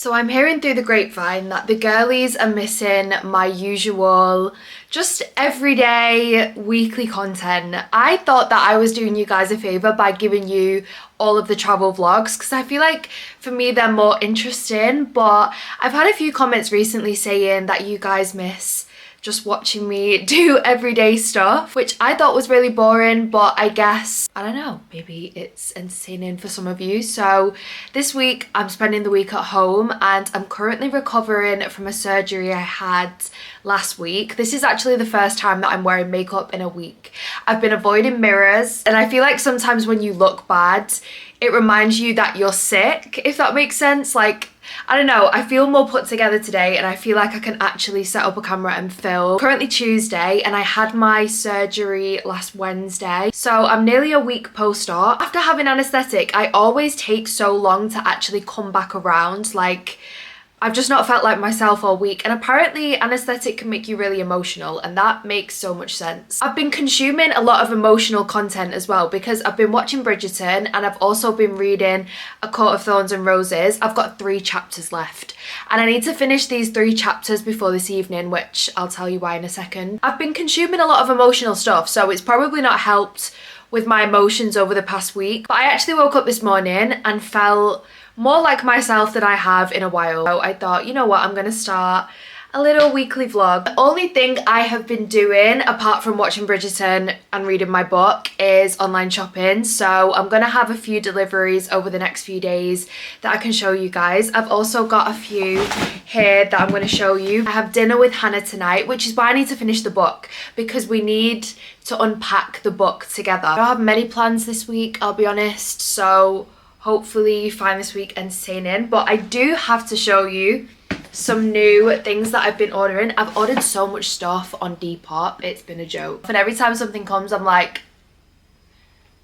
So I'm hearing through the grapevine that the girlies are missing my usual, just everyday weekly content. I thought that I was doing you guys a favour by giving you all of the travel vlogs because I feel like for me they're more interesting, but I've had a few comments recently saying that you guys miss just watching me do everyday stuff, which I thought was really boring, but I guess, I don't know, maybe it's entertaining for some of you. So this week I'm spending the week at home and I'm currently recovering from a surgery I had last week. This is actually the first time that I'm wearing makeup in a week. I've been avoiding mirrors and I feel like sometimes when you look bad, it reminds you that you're sick, if that makes sense. Like, I don't know, I feel more put together today and I feel like I can actually set up a camera and film. Currently Tuesday and I had my surgery last Wednesday, so I'm nearly a week post-op. After having anaesthetic, I always take so long to actually come back around. Like, I've just not felt like myself all week, and apparently anaesthetic can make you really emotional, and that makes so much sense. I've been consuming a lot of emotional content as well because I've been watching Bridgerton and I've also been reading A Court of Thorns and Roses. I've got 3 chapters left and I need to finish these 3 chapters before this evening, which I'll tell you why in a second. I've been consuming a lot of emotional stuff, so it's probably not helped with my emotions over the past week, but I actually woke up this morning and felt more like myself than I have in a while. So I thought, you know what, I'm gonna start a little weekly vlog. The only thing I have been doing apart from watching Bridgerton and reading my book is online shopping. So I'm gonna have a few deliveries over the next few days that I can show you guys. I've also got a few here that I'm gonna show you. I have dinner with Hannah tonight, which is why I need to finish the book because we need to unpack the book together. I don't have many plans this week, I'll be honest, so hopefully you find this week entertaining, but I do have to show you some new things that I've been ordering. I've ordered so much stuff on Depop, it's been a joke. And every time something comes, I'm like,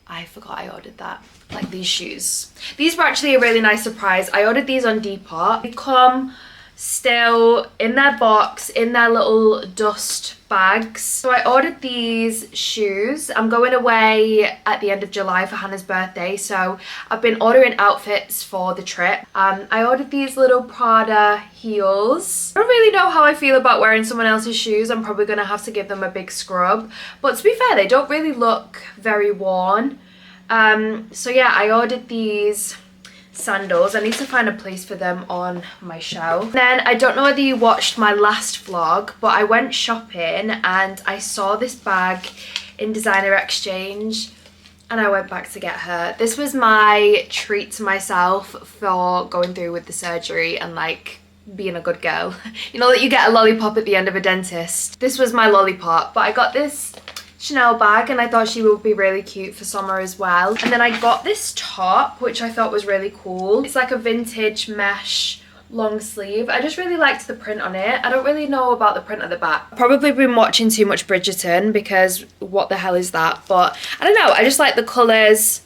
I forgot I ordered that. Like these shoes. These were actually a really nice surprise. I ordered these on Depop. They come still in their box, in their little dust bags. So I ordered these shoes. I'm going away at the end of July for Hannah's birthday, so I've been ordering outfits for the trip. I ordered these little Prada heels. I don't really know how I feel about wearing someone else's shoes. I'm probably gonna have to give them a big scrub, but to be fair, they don't really look very worn. So yeah, I ordered these sandals. I need to find a place for them on my shelf. Then I don't know whether you watched my last vlog, but I went shopping and I saw this bag in Designer Exchange and I went back to get her. This was my treat to myself for going through with the surgery and like being a good girl. You know that you get a lollipop at the end of a dentist? This was my lollipop, but I got this Chanel bag and I thought she would be really cute for summer as well. And then I got this top, which I thought was really cool. It's like a vintage mesh long sleeve. I just really liked the print on it. I don't really know about the print at the back. I've probably been watching too much Bridgerton because what the hell is that? But I don't know, I just like the colours,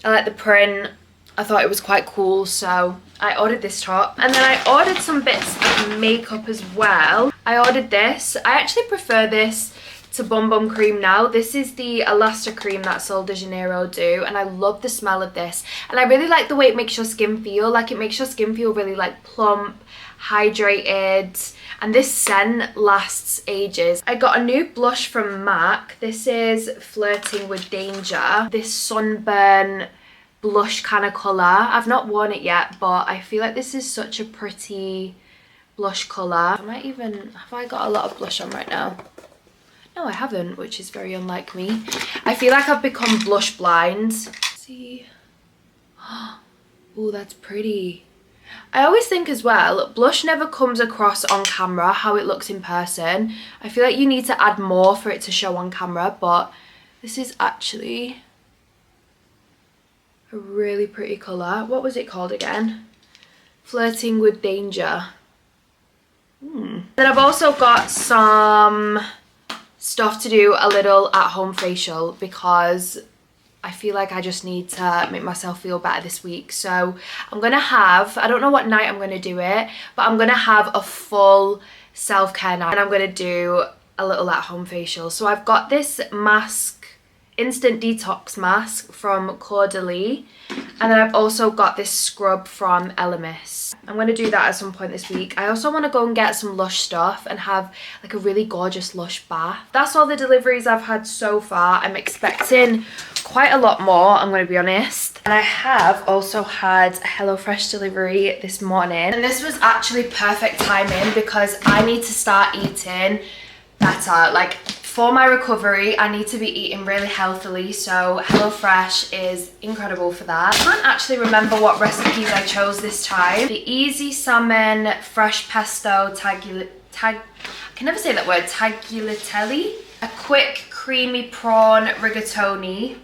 I like the print. I thought it was quite cool, so I ordered this top. And then I ordered some bits of makeup as well. I ordered this. I actually prefer this to Bum Bum Cream now. This is the Elasta Cream that Sol de Janeiro do, and I love the smell of this. And I really like the way it makes your skin feel. Like, it makes your skin feel really like plump, hydrated, and this scent lasts ages. I got a new blush from MAC. This is Flirting with Danger. This sunburn blush kind of colour. I've not worn it yet, but I feel like this is such a pretty blush colour. I might even, have I got a lot of blush on right now? No, I haven't, which is very unlike me. I feel like I've become blush blind. Let's see. Oh, that's pretty. I always think as well, blush never comes across on camera how it looks in person. I feel like you need to add more for it to show on camera, but this is actually a really pretty colour. What was it called again? Flirting with Danger. Then I've also got some stuff to do a little at-home facial because I feel like I just need to make myself feel better this week. So I'm gonna have, I don't know what night I'm gonna do it, but I'm gonna have a full self-care night and I'm gonna do a little at-home facial. So I've got this mask instant detox mask from Caudalie, and then I've also got this scrub from Elemis. I'm going to do that at some point this week. I also want to go and get some Lush stuff and have like a really gorgeous Lush bath. That's all the deliveries I've had so far. I'm expecting quite a lot more, I'm going to be honest. And I have also had a HelloFresh delivery this morning, and this was actually perfect timing because I need to start eating better. Like, for my recovery, I need to be eating really healthily, so HelloFresh is incredible for that. I can't actually remember what recipes I chose this time. The easy salmon, fresh pesto, I can never say that word, tagliatelle. A quick creamy prawn rigatoni.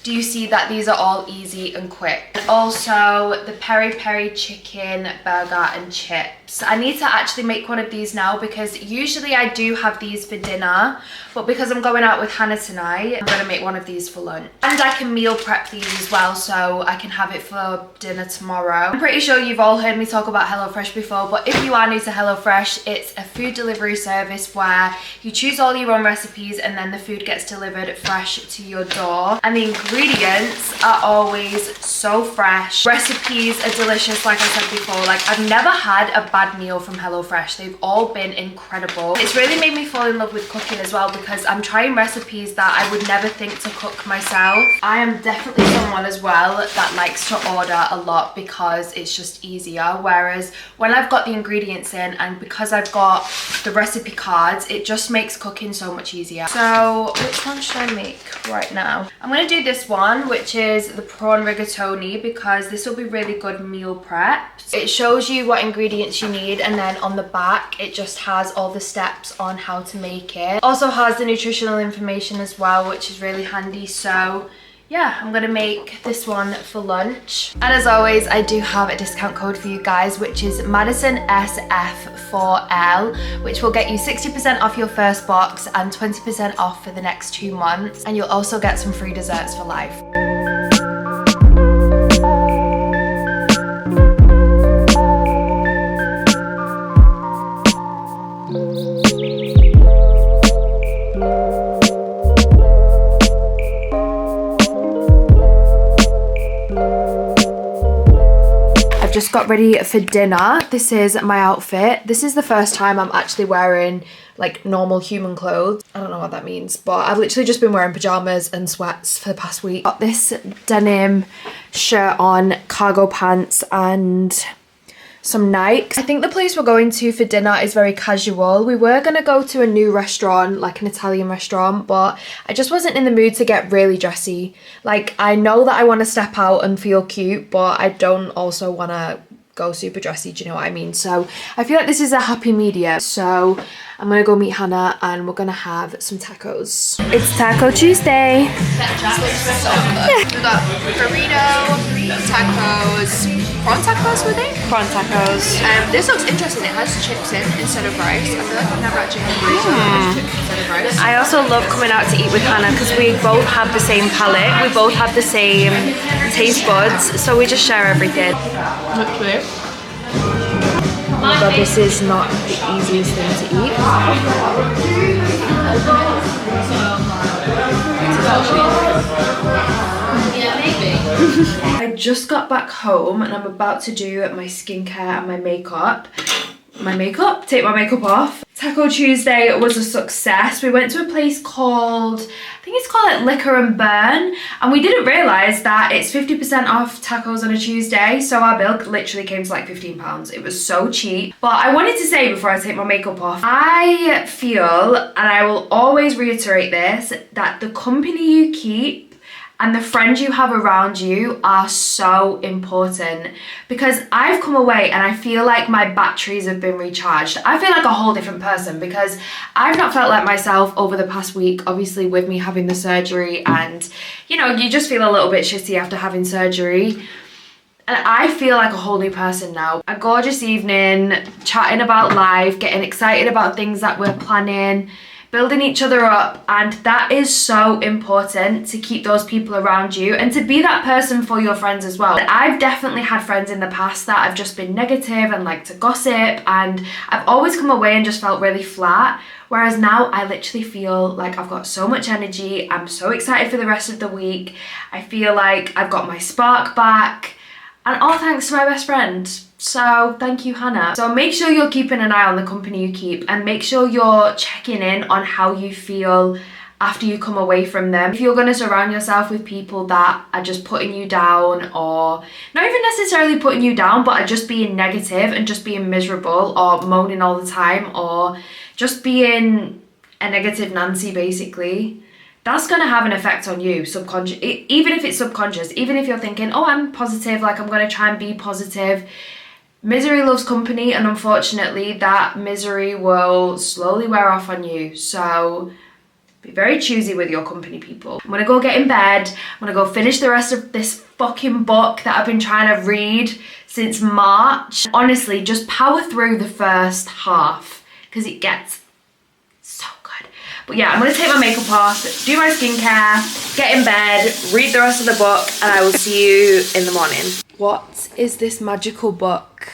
Do you see that these are all easy and quick? And also the peri peri chicken burger and chips. I need to actually make one of these now because usually I do have these for dinner, but because I'm going out with Hannah tonight, I'm gonna make one of these for lunch. And I can meal prep these as well, so I can have it for dinner tomorrow. I'm pretty sure you've all heard me talk about HelloFresh before, but if you are new to HelloFresh, it's a food delivery service where you choose all your own recipes and then the food gets delivered fresh to your door. And the ingredients are always so fresh. Recipes are delicious, like I said before. Like, I've never had a bad meal from HelloFresh. They've all been incredible. It's really made me fall in love with cooking as well because I'm trying recipes that I would never think to cook myself. I am definitely someone as well that likes to order a lot because it's just easier, whereas when I've got the ingredients in and because I've got the recipe cards, it just makes cooking so much easier. So which one should I make right now? I'm gonna do this one, which is the prawn rigatoni, because this will be really good meal prep. It shows you what ingredients you need, and then on the back it just has all the steps on how to make it. Also has the nutritional information as well, which is really handy. So yeah, I'm gonna make this one for lunch. And as always, I do have a discount code for you guys, which is MadisonSF4L, which will get you 60% off your first box and 20% off for the next 2 months. And you'll also get some free desserts for life. Just got ready for dinner. This is my outfit. This is the first time I'm actually wearing like normal human clothes. I don't know what that means, but I've literally just been wearing pajamas and sweats for the past week. Got this denim shirt on, cargo pants and some Nikes. I think the place we're going to for dinner is very casual. We were gonna go to a new restaurant, like an Italian restaurant, but I just wasn't in the mood to get really dressy. Like, I know that I want to step out and feel cute, but I don't also want to go super dressy, do you know what I mean? So I feel like this is a happy medium. So I'm gonna go meet Hannah and we're gonna have some tacos. It's Taco Tuesday. We got burrito, tacos, prawn tacos, were they? Prawn tacos. This looks interesting. It has chips in instead of rice. I feel like I've never actually had burrito with chips instead of rice. I also love coming out to eat with Hannah because we both have the same palate. We both have the same taste buds, so we just share everything. Literally. Oh my god, this is not the easiest thing to eat. I just got back home and I'm about to do my skincare and my makeup. Take my makeup off. Taco Tuesday was a success. We went to a place called, I think it's called Liquor and Burn, and we didn't realise that it's 50% off tacos on a Tuesday, so our bill literally came to like £15. It was so cheap. But I wanted to say before I take my makeup off, I feel, and I will always reiterate this, that the company you keep and the friends you have around you are so important, because I've come away and I feel like my batteries have been recharged. I feel like a whole different person because I've not felt like myself over the past week, obviously with me having the surgery, and you know, you just feel a little bit shitty after having surgery. And I feel like a whole new person now. A gorgeous evening, chatting about life, getting excited about things that we're planning, building each other up, and that is so important, to keep those people around you and to be that person for your friends as well. I've definitely had friends in the past that have just been negative and like to gossip, and I've always come away and just felt really flat. Whereas now I literally feel like I've got so much energy. I'm so excited for the rest of the week. I feel like I've got my spark back, and all thanks to my best friend. So thank you, Hannah. So make sure you're keeping an eye on the company you keep, and make sure you're checking in on how you feel after you come away from them. If you're going to surround yourself with people that are just putting you down, or not even necessarily putting you down, but are just being negative and just being miserable or moaning all the time, or just being a negative Nancy basically, that's going to have an effect on you, subconscious, even if it's subconscious, even if you're thinking, oh, I'm positive, like I'm going to try and be positive. Misery loves company, and unfortunately that misery will slowly wear off on you. So be very choosy with your company, people. I'm gonna go get in bed. I'm gonna go finish the rest of this fucking book that I've been trying to read since March. Honestly, just power through the first half because it gets so good. But yeah, I'm gonna take my makeup off, do my skincare, get in bed, read the rest of the book, and I will see you in the morning. What is this magical book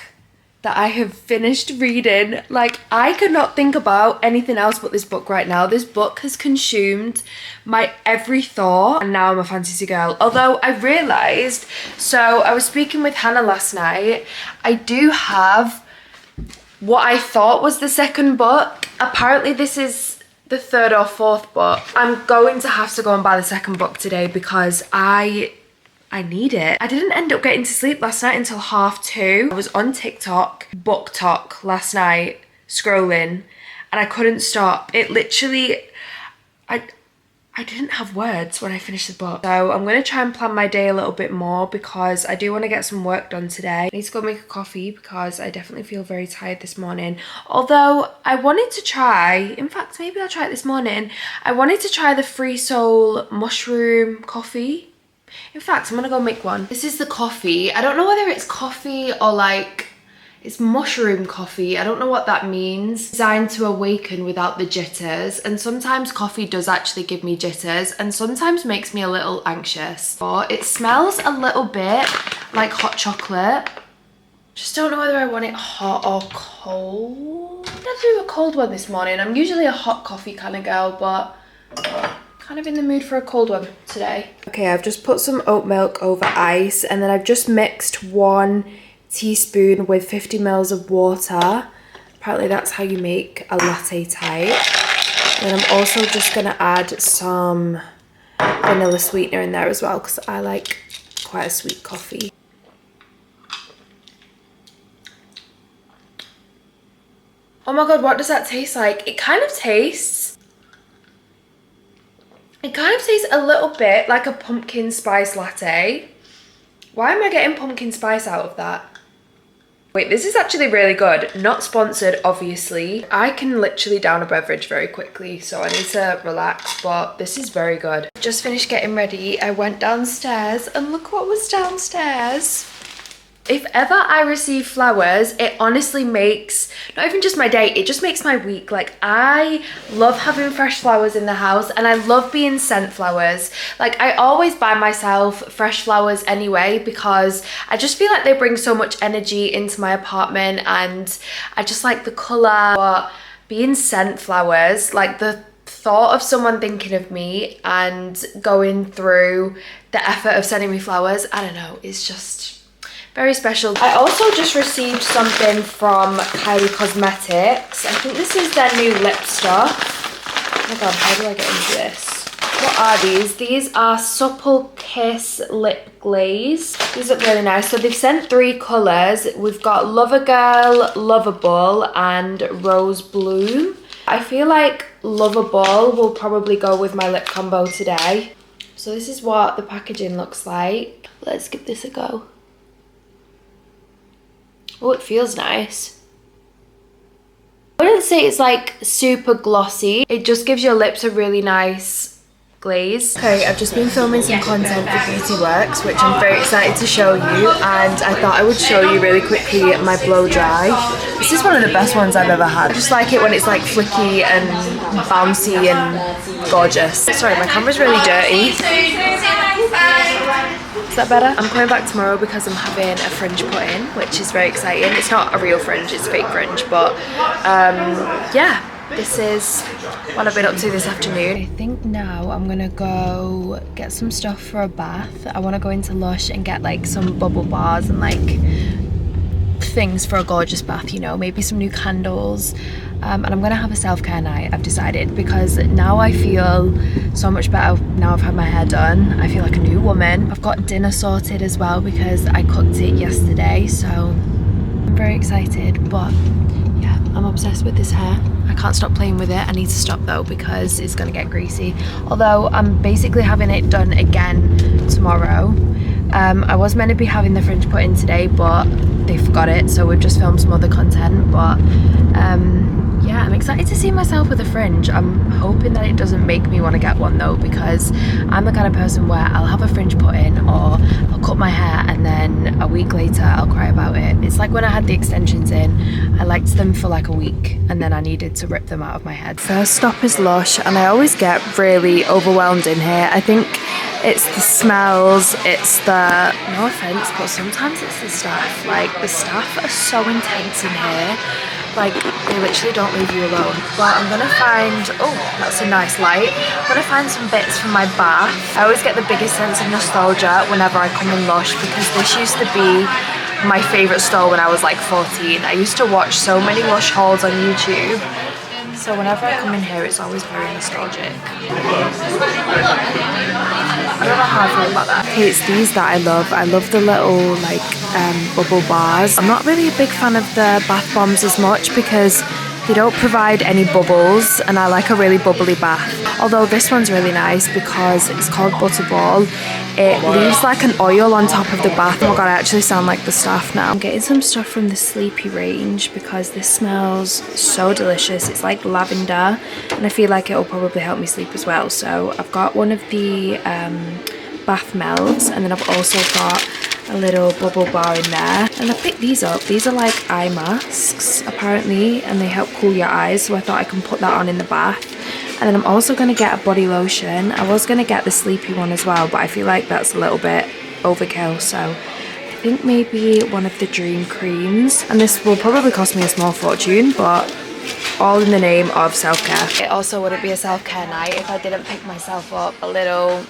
that I have finished reading? Like, I could not think about anything else but this book right now. This book has consumed my every thought, and now I'm a fantasy girl. Although I realised, so I was speaking with Hannah last night, I do have what I thought was the second book. Apparently this is the third or fourth book. I'm going to have to go and buy the second book today because I need it. I didn't end up getting to sleep last night until 2:30. I was on TikTok, BookTok last night, scrolling, and I couldn't stop. It literally, I didn't have words when I finished the book. So I'm going to try and plan my day a little bit more because I do want to get some work done today. I need to go make a coffee because I definitely feel very tired this morning. Although I wanted to try, in fact, maybe I'll try it this morning. I wanted to try the Free Soul mushroom coffee. In fact, I'm gonna go make one. This is the coffee. I don't know whether it's coffee or like, it's mushroom coffee. I don't know what that means. Designed to awaken without the jitters. And sometimes coffee does actually give me jitters and sometimes makes me a little anxious. But it smells a little bit like hot chocolate. Just don't know whether I want it hot or cold. I had to do a cold one this morning. I'm usually a hot coffee kind of girl, but kind of in the mood for a cold one today. Okay, I've just put some oat milk over ice, and then I've just mixed 1 teaspoon with 50 ml of water. Apparently that's how you make a latte type. And then I'm also just gonna add some vanilla sweetener in there as well because I like quite a sweet coffee. Oh my god, what does that taste like? It kind of tastes a little bit like a pumpkin spice latte. Why am I getting pumpkin spice out of that? Wait, this is actually really good. Not sponsored, obviously. I can literally down a beverage very quickly, so I need to relax, but this is very good. Just finished getting ready. I went downstairs and look what was downstairs. If ever I receive flowers, it honestly makes, not even just my day, it just makes my week. Like, I love having fresh flowers in the house, and I love being sent flowers. Like, I always buy myself fresh flowers anyway because I just feel like they bring so much energy into my apartment, and I just like the colour. But being sent flowers, like the thought of someone thinking of me and going through the effort of sending me flowers, I don't know, it's just very special. I also just received something from Kylie Cosmetics. I think this is their new lip stuff. Oh my god, how do I get into this? What are these? These are Supple Kiss Lip Glaze. These look really nice. So they've sent 3 colours. We've got Lover Girl, Lovable, and Rose Bloom. I feel like Lovable will probably go with my lip combo today. So this is what the packaging looks like. Let's give this a go. Oh, it feels nice. I wouldn't say it's like super glossy. It just gives your lips a really nice glaze. Okay, I've just been filming some content for Beauty Works, which I'm very excited to show you, and I thought I would show you really quickly my blow dry. This is one of the best ones I've ever had. I just like it when it's like flicky and bouncy and gorgeous. Sorry, my camera's really dirty. Is that better? I'm coming back tomorrow because I'm having a fringe put-in, which is very exciting. It's not a real fringe, it's fake fringe, but yeah, this is what I've been up to this afternoon. I think now I'm gonna go get some stuff for a bath. I want to go into Lush and get like some bubble bars and like things for a gorgeous bath, you know, maybe some new candles. And I'm gonna have a self-care night, I've decided, because now I feel so much better. Now I've had my hair done, I feel like a new woman. I've got dinner sorted as well because I cooked it yesterday, so I'm very excited. But yeah, I'm obsessed with this hair. I can't stop playing with it. I need to stop though because it's gonna get greasy. Although I'm basically having it done again tomorrow. I was meant to be having the fringe put in today, but they forgot it, so we've just filmed some other content. But yeah, I'm excited to see myself with a fringe. I'm hoping that it doesn't make me want to get one though, because I'm the kind of person where I'll have a fringe put in or I'll cut my hair and then a week later I'll cry about it. It's like when I had the extensions in, I liked them for like a week and then I needed to rip them out of my head. First stop is Lush, and I always get really overwhelmed in here. I think it's the smells, it's the, no offense, but sometimes it's the staff. Like, the staff are so intense in here. Like, they literally don't leave you alone. But I'm gonna find, oh, that's a nice light. I'm gonna find some bits from my bath. I always get the biggest sense of nostalgia whenever I come in Lush, because this used to be my favourite store when I was like 14. I used to watch so many Lush hauls on YouTube. So whenever I come in here, it's always very nostalgic. I don't know how I feel about that. Okay, it's these that I love. I love the little like bubble bars. I'm not really a big fan of the bath bombs as much because they don't provide any bubbles, and I like a really bubbly bath. Although this one's really nice because it's called Butterball. It leaves like an oil on top of the bath. Oh my god, I actually sound like the staff now. I'm getting some stuff from the Sleepy range because this smells so delicious. It's like lavender and I feel like it'll probably help me sleep as well. So I've got one of the bath melts, and then I've also got a little bubble bar in there, and I picked these up. These are like eye masks apparently, and they help cool your eyes, so I thought I can put that on in the bath. And then I'm also going to get a body lotion. I was going to get the Sleepy one as well, but I feel like that's a little bit overkill, so I think maybe one of the Dream creams, and this will probably cost me a small fortune, but all in the name of self-care. It also wouldn't be a self-care night if I didn't pick myself up a little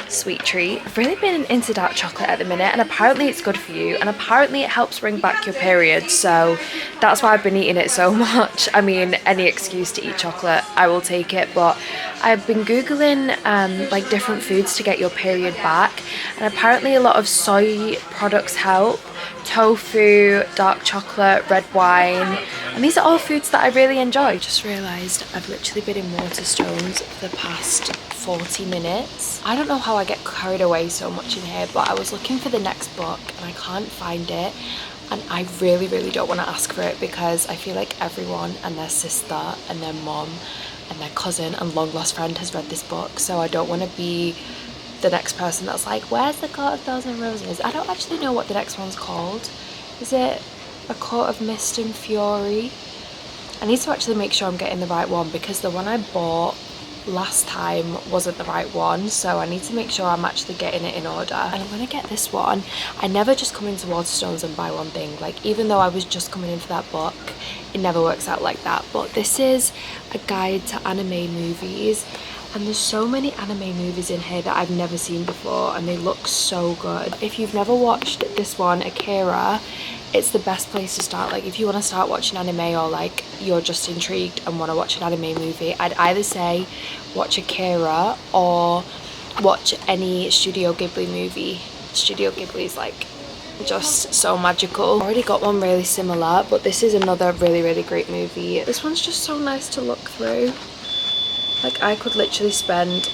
sweet treat. I've really been into dark chocolate at the minute, and apparently it's good for you, and apparently it helps bring back your period, so that's why I've been eating it so much. I mean, any excuse to eat chocolate, I will take it. But I've been googling like different foods to get your period back, and apparently a lot of soy products help. Tofu, dark chocolate, red wine, and these are all foods that I really enjoy. Just realised I've literally been in Waterstones for the past 40 minutes. I don't know how I get carried away so much in here, but I was looking for the next book and I can't find it, and I really don't want to ask for it because I feel like everyone and their sister and their mom and their cousin and long lost friend has read this book, so I don't want to be the next person that's like, where's the Court of Thousand Roses? I don't actually know what the next one's called. Is it A Court of Mist and Fury? I need to actually make sure I'm getting the right one because the one I bought last time wasn't the right one, so I need to make sure I'm actually getting it in order. And I'm gonna get this one. I never just come into Waterstones and buy one thing. Like, even though I was just coming in for that book, it never works out like that. But this is a guide to anime movies, and there's so many anime movies in here that I've never seen before, and they look so good. If you've never watched this one, Akira, it's the best place to start. Like, if you want to start watching anime, or like you're just intrigued and want to watch an anime movie, I'd either say watch Akira or watch any Studio Ghibli movie. Studio Ghibli is like just so magical. I already got one really similar, but this is another really great movie. This one's just so nice to look through. Like, I could literally spend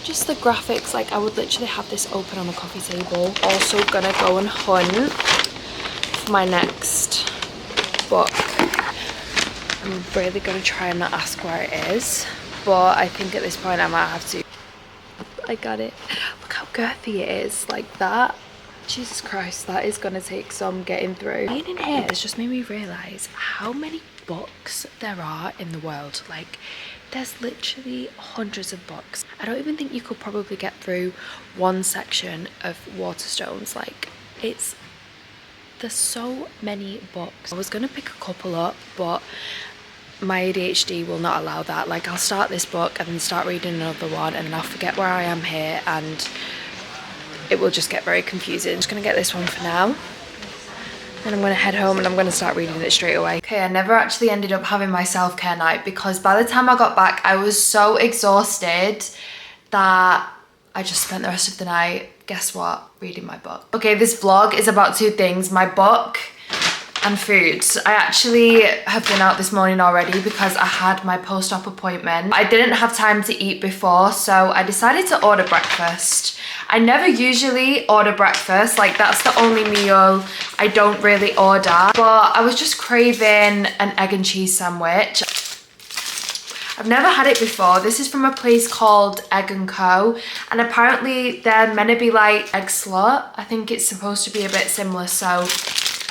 just the graphics, like I would literally have this open on a coffee table. Also gonna go and hunt for my next book. I'm really gonna try and not ask where it is. but I think at this point I might have to. I got it. Look how girthy it is, like that. Jesus Christ, that is gonna take some getting through. Being in here has just made me realise how many books there are in the world. Like, there's literally hundreds of books. I don't even think you could probably get through one section of Waterstones. Like, there's so many books. I was gonna pick a couple up, but my ADHD will not allow that. Like, I'll start this book and then start reading another one, and then I'll forget where I am here, and it will just get very confusing. I'm just gonna get this one for now. Then I'm gonna head home and I'm gonna start reading it straight away. Okay, I never actually ended up having my self-care night because by the time I got back, I was so exhausted that I just spent the rest of the night, guess what? Reading my book. Okay, this vlog is about two things, my book and food. I actually have been out this morning already because I had my post-op appointment. I didn't have time to eat before, so I decided to order breakfast. I never usually order breakfast, like that's the only meal I don't really order, but I was just craving an egg and cheese sandwich. I've never had it before. This is from a place called Egg & Co. And apparently they're meant to be like egg slut. I think it's supposed to be a bit similar. So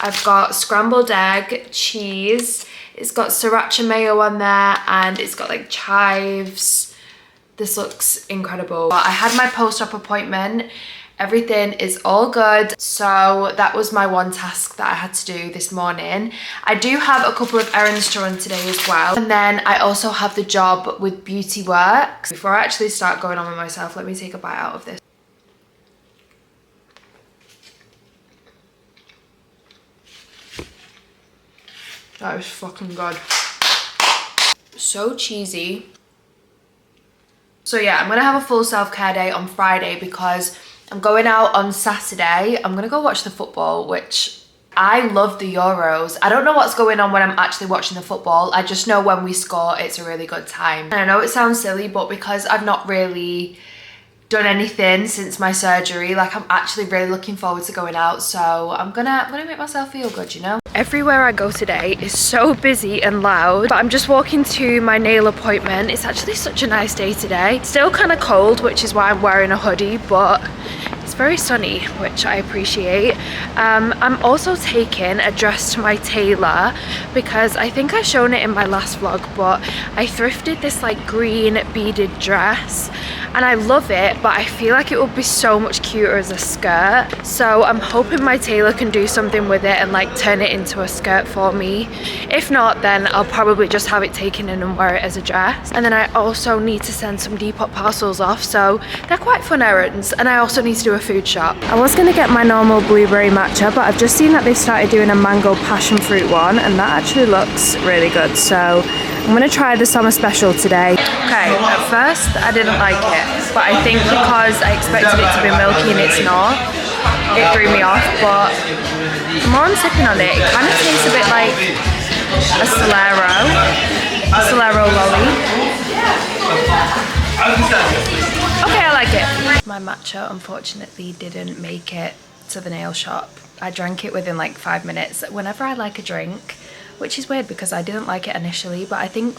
I've got scrambled egg, cheese. It's got sriracha mayo on there and it's got like chives. This looks incredible. I had my post-op appointment. Everything is all good. So that was my one task that I had to do this morning. I do have a couple of errands to run today as well. And then I also have the job with Beauty Works. Before I actually start going on with myself, let me take a bite out of this. That is fucking good. So cheesy. So yeah, I'm gonna have a full self-care day on Friday because I'm going out on Saturday. I'm gonna go watch the football, which I love the Euros. I don't know what's going on when I'm actually watching the football. I just know when we score, it's a really good time. And I know it sounds silly, but because I've not really done anything since my surgery, like I'm actually really looking forward to going out. So I'm gonna make myself feel good, you know? Everywhere I go today is so busy and loud, but I'm just walking to my nail appointment. It's actually such a nice day today. Still kind of cold, which is why I'm wearing a hoodie, but it's very sunny, which I appreciate. I'm also taking a dress to my tailor because I think I've shown it in my last vlog, but I thrifted this like green beaded dress and I love it, but I feel like it would be so much cuter as a skirt. So I'm hoping my tailor can do something with it and like turn it into a skirt for me. If not, then I'll probably just have it taken in and wear it as a dress. And then I also need to send some Depop parcels off, so they're quite fun errands. And I also need to do a food shop. I was going to get my normal blueberry matcha, but I've just seen that they've started doing a mango passion fruit one, and that actually looks really good. So I'm going to try the summer special today. Okay, at first I didn't like it, but I think because I expected it to be milky and it's not, it threw me off. But the more I'm sipping on it, it kind of tastes a bit like a Solero lolly. Okay, I like it. My matcha unfortunately didn't make it to the nail shop. I drank it within like 5 minutes. Whenever I like a drink, which is weird because I didn't like it initially, but I think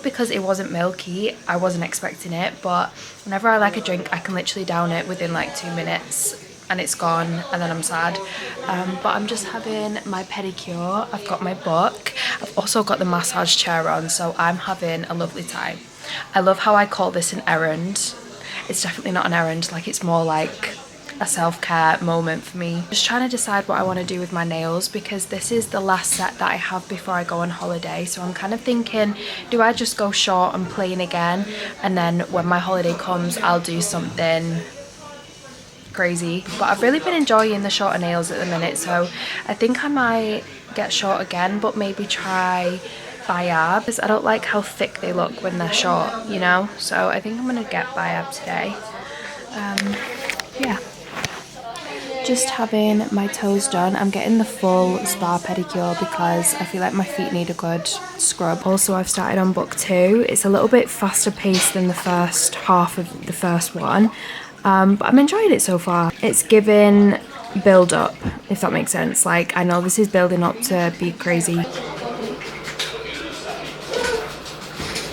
because it wasn't milky, I wasn't expecting it, but whenever I like a drink, I can literally down it within like 2 minutes and it's gone, and then I'm sad. But I'm just having my pedicure. I've got my book. I've also got the massage chair on, so I'm having a lovely time. I love how I call this an errand. It's definitely not an errand, like it's more like a self-care moment for me. Just trying to decide what I want to do with my nails because this is the last set that I have before I go on holiday. So I'm kind of thinking, do I just go short and plain again, and then when my holiday comes I'll do something crazy? But I've really been enjoying the shorter nails at the minute, so I think I might get short again, but maybe try Biab, because I don't like how thick they look when they're short, you know? So I think I'm gonna get Biab today. Yeah. Just having my toes done. I'm getting the full spa pedicure because I feel like my feet need a good scrub. Also, I've started on book 2. It's a little bit faster paced than the first half of the first one, but I'm enjoying it so far. It's given build up, if that makes sense. Like, I know this is building up to be crazy.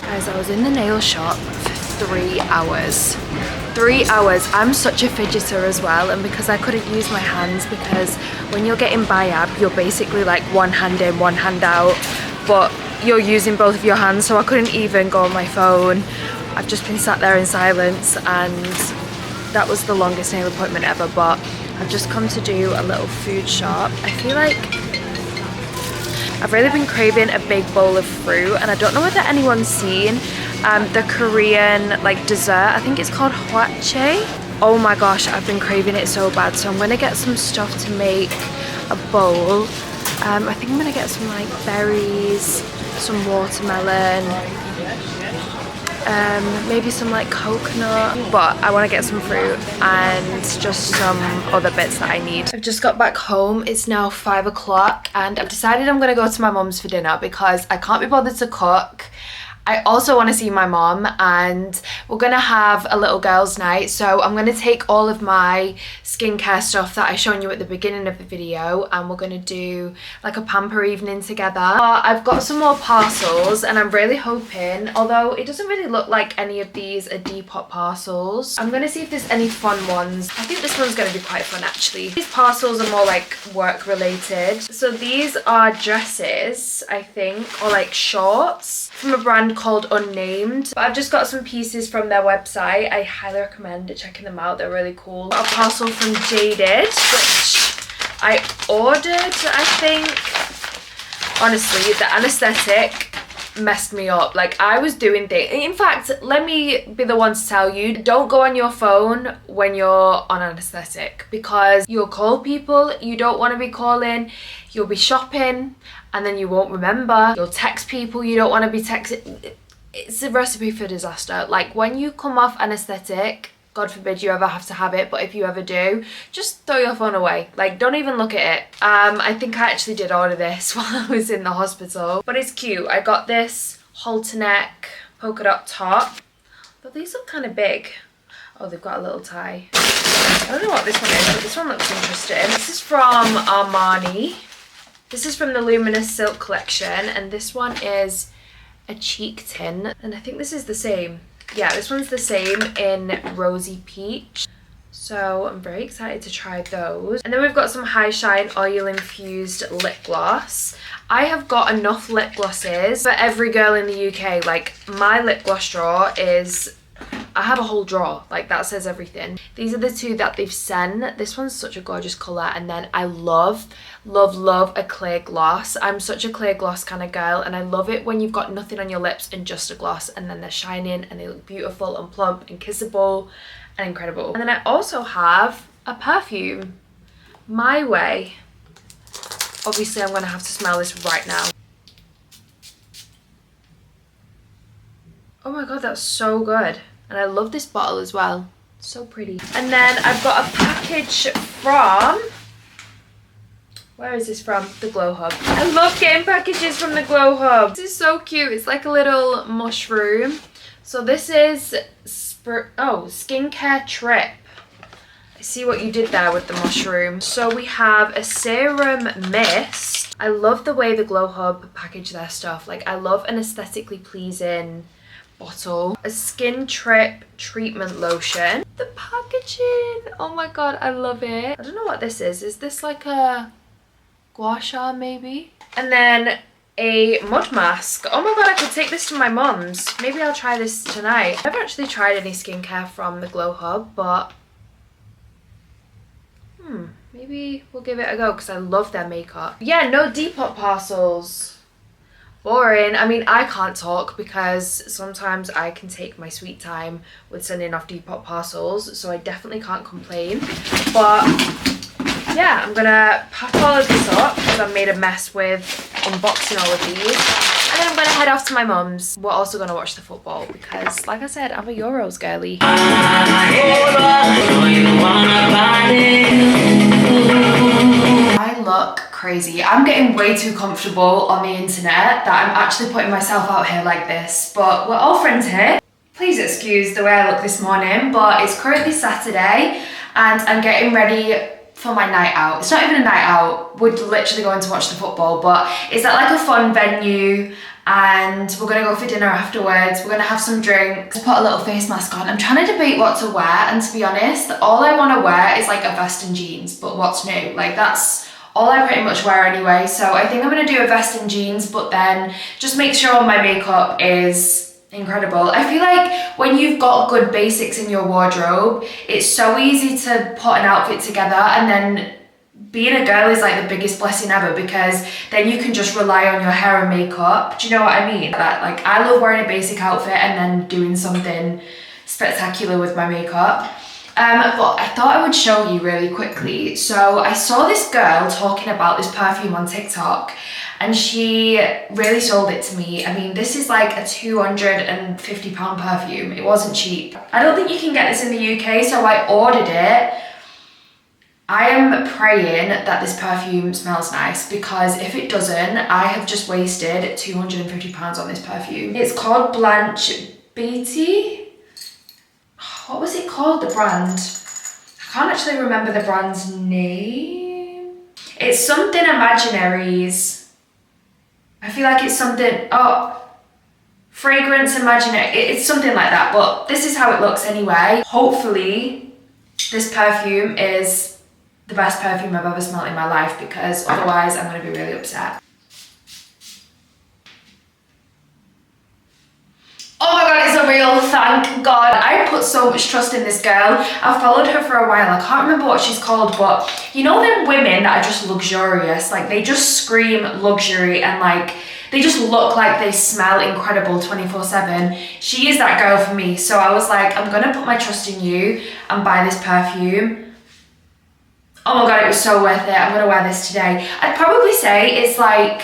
I Guys, I was in the nail shop for 3 hours. 3 hours. I'm such a fidgeter as well, and because I couldn't use my hands, because when you're getting biab, you're basically like one hand in, one hand out, but you're using both of your hands, so I couldn't even go on my phone. I've just been sat there in silence, and that was the longest nail appointment ever. But I've just come to do a little food shop. I feel like I've really been craving a big bowl of fruit, and I don't know whether anyone's seen the Korean like dessert. I think it's called hwachae. Oh my gosh, I've been craving it so bad, so I'm gonna get some stuff to make a bowl. I think I'm gonna get some like berries, some watermelon, maybe some like coconut, but I want to get some fruit and just some other bits that I need. I've just got back home. It's now 5 o'clock and I've decided I'm going to go to my mum's for dinner because I can't be bothered to cook. I also want to see my mom, and we're going to have a little girls' night. So I'm going to take all of my skincare stuff that I shown you at the beginning of the video, and we're going to do like a pamper evening together. I've got some more parcels and I'm really hoping, although it doesn't really look like any of these are Depop parcels, I'm going to see if there's any fun ones. I think this one's going to be quite fun actually. These parcels are more like work related. So these are dresses, I think, or like shorts from a brand called Unnamed. But I've just got some pieces from their website. I highly recommend checking them out. They're really cool. Got a parcel from Jaded, which I ordered, I think. Honestly, the anesthetic messed me up. Like, I was doing things. In fact, let me be the one to tell you, don't go on your phone when you're on anesthetic, because you'll call people you don't want to be calling, you'll be shopping and then you won't remember, you'll text people you don't want to be texting. It's a recipe for disaster. Like, when you come off anesthetic, God forbid you ever have to have it, but if you ever do, just throw your phone away. Like, don't even look at it. I think I actually did order this while I was in the hospital, but it's cute. I got this halter neck polka dot top, but these look kind of big. Oh, they've got a little tie. I don't know what this one is, but this one looks interesting. This is from Armani. This is from the Luminous Silk collection, and this one is a cheek tin, and I think this is the same. Yeah, this one's the same in Rosy Peach. So I'm very excited to try those. And then we've got some High Shine Oil Infused Lip Gloss. I have got enough lip glosses for every girl in the UK. Like, my lip gloss drawer is, I have a whole drawer, like that says everything. These are the two that they've sent. This one's such a gorgeous colour, and then I love a clear gloss. I'm such a clear gloss kind of girl, and I love it when you've got nothing on your lips and just a gloss, and then they're shining and they look beautiful and plump and kissable and incredible. And then I also have a perfume, My Way. Obviously I'm going to have to smell this right now. Oh my god, that's so good. And I love this bottle as well. So pretty. And then I've got a package from, where is this from? The Glow Hub. I love getting packages from the Glow Hub. This is so cute. It's like a little mushroom. So this is Skincare Trip. I see what you did there with the mushroom. So we have a serum mist. I love the way the Glow Hub package their stuff. Like, I love an aesthetically pleasing bottle. A Skin Trip treatment lotion. The packaging, oh my god, I love it. I don't know what this is. Is this like a gua sha maybe? And then a mud mask. Oh my god, I could take this to my mum's. Maybe I'll try this tonight. I've never actually tried any skincare from the Glow Hub, but maybe we'll give it a go because I love their makeup. Yeah, no Depop parcels. Boring. I mean, I can't talk because sometimes I can take my sweet time with sending off Depop parcels, so I definitely can't complain. But yeah, I'm gonna pack all of this up because I've made a mess with unboxing all of these, and then I'm gonna head off to my mum's. We're also gonna watch the football because, like I said, I'm a Euros girly. I look crazy. I'm getting way too comfortable on the internet that I'm actually putting myself out here like this, but we're all friends here. Please excuse the way I look this morning, but it's currently Saturday and I'm getting ready for my night out. It's not even a night out. We're literally going to watch the football, but it's at like a fun venue and we're gonna go for dinner afterwards. We're gonna have some drinks. Put a little face mask on. I'm trying to debate what to wear, and to be honest, all I want to wear is like a vest and jeans, but what's new? Like that's all I pretty much wear anyway. So I think I'm gonna do a vest and jeans, but then just make sure all my makeup is incredible. I feel like when you've got good basics in your wardrobe, it's so easy to put an outfit together, and then being a girl is like the biggest blessing ever, because then you can just rely on your hair and makeup. Do you know what I mean? That, like, I love wearing a basic outfit and then doing something spectacular with my makeup. But I thought I would show you really quickly. So I saw this girl talking about this perfume on TikTok, and she really sold it to me. I mean, this is like a £250 perfume. It wasn't cheap. I don't think you can get this in the UK, so I ordered it. I am praying that this perfume smells nice, because if it doesn't, I have just wasted £250 on this perfume. It's called Blanche Beatty. What was it called, the brand? I can't actually remember the brand's name. It's something Imaginaries. I feel like it's something, Fragrance Imaginary. It's something like that, but this is how it looks anyway. Hopefully, this perfume is the best perfume I've ever smelled in my life, because otherwise I'm going to be really upset. Oh my god, it's a real, thank god. I put so much trust in this girl. I've followed her for a while. I can't remember what she's called, but you know them women that are just luxurious, like they just scream luxury and like they just look like they smell incredible 24/7. She is that girl for me. So I was like, I'm gonna put my trust in you and buy this perfume. Oh my god, it was so worth it. I'm gonna wear this today. I'd probably say it's like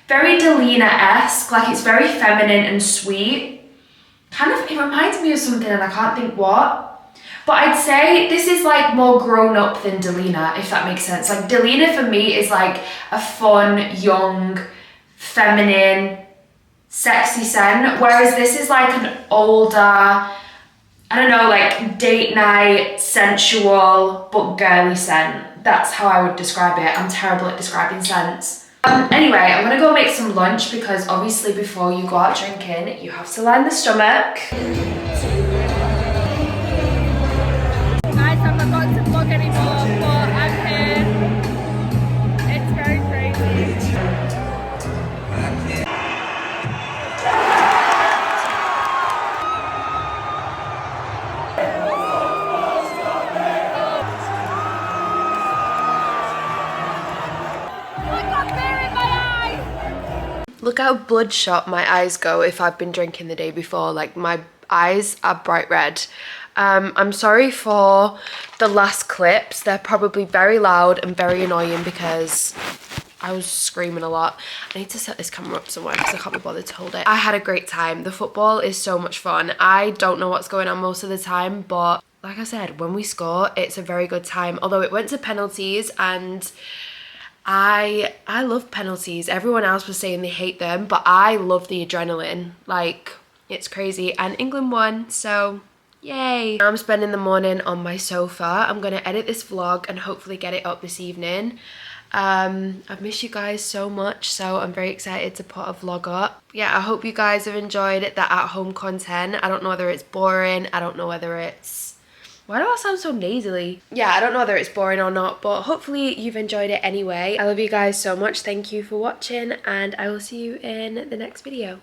very Delina-esque, like it's very feminine and sweet. Kind of, it reminds me of something and I can't think what. But I'd say this is like more grown up than Delina, if that makes sense. Like Delina for me is like a fun, young, feminine, sexy scent. Whereas this is like an older, I don't know, like date night, sensual, but girly scent. That's how I would describe it. I'm terrible at describing scents. Anyway, I'm gonna go make some lunch, because obviously before you go out drinking, you have to line the stomach. Guys, I forgot to vlog anymore, but I'm here. It's very crazy. Look how bloodshot my eyes go if I've been drinking the day before. Like my eyes are bright red. I'm sorry for the last clips. They're probably very loud and very annoying because I was screaming a lot. I need to set this camera up somewhere because I can't be bothered to hold it. I had a great time. The football is so much fun. I don't know what's going on most of the time, but like I said, when we score, it's a very good time. Although it went to penalties, and I love penalties. Everyone else was saying they hate them, but I love the adrenaline. Like, it's crazy. And England won, so yay. I'm spending the morning on my sofa. I'm gonna edit this vlog and hopefully get it up this evening. I've missed you guys so much, so I'm very excited to put a vlog up. Yeah, I hope you guys have enjoyed that at-home content. I don't know whether it's boring. I don't know whether it's... Why do I sound so nasally? Yeah, I don't know whether it's boring or not, but hopefully you've enjoyed it anyway. I love you guys so much. Thank you for watching, and I will see you in the next video.